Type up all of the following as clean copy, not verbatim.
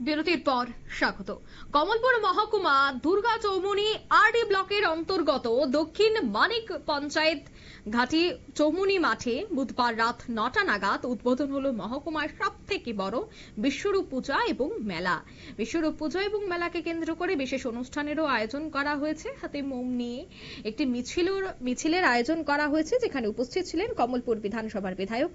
বিরতির পর স্বাগত। কমলপুর মহকুমা দুর্গা চৌমুনি আরডি ব্লকের অন্তর্গত দক্ষিণ মানিক পঞ্চায়েত ঘাটি চৌমুনি মাঠে বুধবার রাত ৯টা নাগাদ উদ্বোধন হলো মহকুমার সব থেকে বড় বিশ্বরূপ পূজা এবং মেলা। বিশ্বরূপ পূজা এবং মেলাকে কেন্দ্র করে বিশেষ অনুষ্ঠানেরও আয়োজন করা হয়েছে। হাতে মোম নিয়ে একটি মিছিলের আয়োজন করা হয়েছে, যেখানে উপস্থিত ছিলেন কমলপুর বিধানসভার বিধায়ক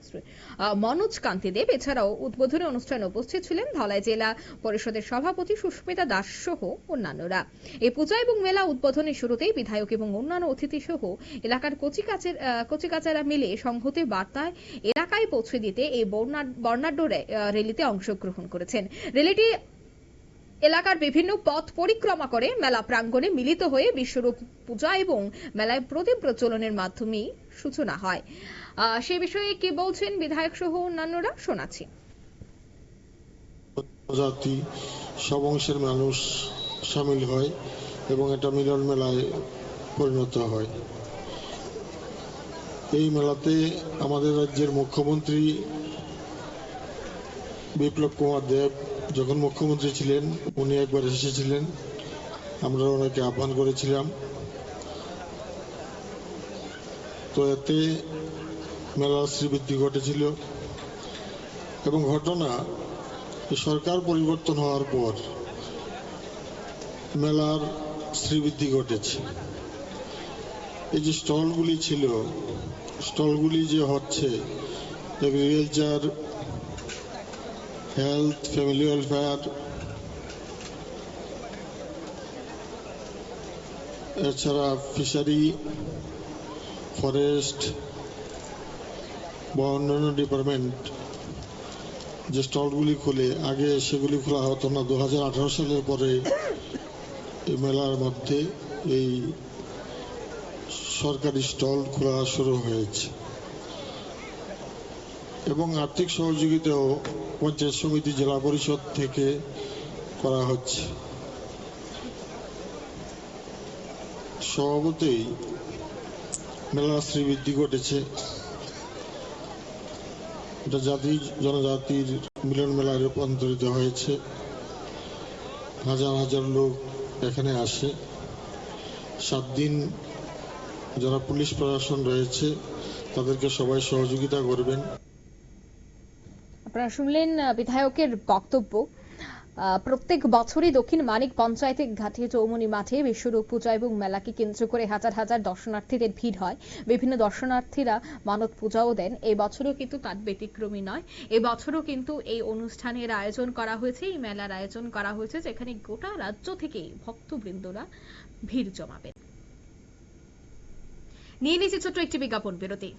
মনোজ কান্তি দেব। এছাড়াও উদ্বোধনী অনুষ্ঠানে উপস্থিত ছিলেন ধলাই জেলা পরিষদের সভাপতি সুস্মিতা দাস সহ অন্যান্যরা। এই পূজা এবং মেলা উদ্বোধনের শুরুতেই বিধায়ক এবং অন্যান্য অতিথি সহ এলাকার কচিকাচারা মিলে সংহতি বার্তায় এলাকায় পৌঁছে দিতে এই বর্ণাঢ্য র্যালিতে অংশগ্রহণ করেছেন। র্যালিটি এলাকার বিভিন্ন পথ পরিক্রমা করে মেলা প্রাঙ্গণে মিলিত হয়ে বিশ্বরূপ পূজা এবং মেলায় প্রদীপ প্রজ্বলনের মাধ্যমে সূচনা হয়। সে বিষয়ে কি বলছেন বিধায়ক সহ অন্যান্যরা, শোনাচ্ছি। জাতি সব অংশের মানুষ সামিল হয় এবং এটা মিলন মেলায় পরিণত হয়। এই মেলাতে আমাদের রাজ্যের মুখ্যমন্ত্রী বিপ্লব কুমার দেব যখন মুখ্যমন্ত্রী ছিলেন উনি একবার এসেছিলেন, আমরা ওনাকে আহ্বান করেছিলাম। তো এতে মেলার শ্রীবৃদ্ধি ঘটেছিল এবং ঘটনা সরকার পরিবর্তন হওয়ার পর মেলার শ্রীবৃদ্ধি ঘটেছে। এই যে স্টলগুলি ছিল, স্টলগুলি যে হচ্ছে এগ্রিকালচার, হেলথ, ফ্যামিলি ওয়েলফেয়ার, এছাড়া ফিশারি, ফরেস্ট বা অন্যান্য ডিপার্টমেন্ট যে স্টলগুলি খুলে, আগে সেগুলি খোলা হতো না। 2018 সালের পরে এই মেলার মধ্যে এই সরকারি স্টল খোলা শুরু হয়েছে এবং আর্থিক সহযোগিতাও পঞ্চায়েত সমিতি, জেলা পরিষদ থেকে করা হচ্ছে। স্বভাবতই মেলার শ্রীবৃদ্ধি ঘটেছে। এটা জাতি জনজাতির মিলন মেলায় রূপান্তরিত হয়েছে। হাজার হাজার লোক এখানে আসে। 7 দিন যারা পুলিশ প্রশাসন রয়েছে তাদেরকে সবাই সহযোগিতা করবেন। আপনারা শুনলেন বিধায়কের বক্তব্য। প্রত্যেক বছরই দক্ষিণ মানিক পঞ্চায়েতের ঘাটি চৌমুনি মাঠে বিশ্বরূপ পূজা এবং মেলাকে কেন্দ্র করে হাজার হাজার দর্শনার্থীদের ভিড় হয়। বিভিন্ন দর্শনার্থীরা মানত পূজাও দেন। এই বছরও কিন্তু তার ব্যতিক্রমী নয়। এই বছরও কিন্তু এই অনুষ্ঠানের আয়োজন করা হয়েছে, এই মেলার আয়োজন করা হয়েছে, যেখানে গোটা রাজ্য থেকে ভক্তবৃন্দরা ভিড় জমাবেন। নিয়ে নিচ্ছে ছোট্ট একটি বিজ্ঞাপন বিরতি।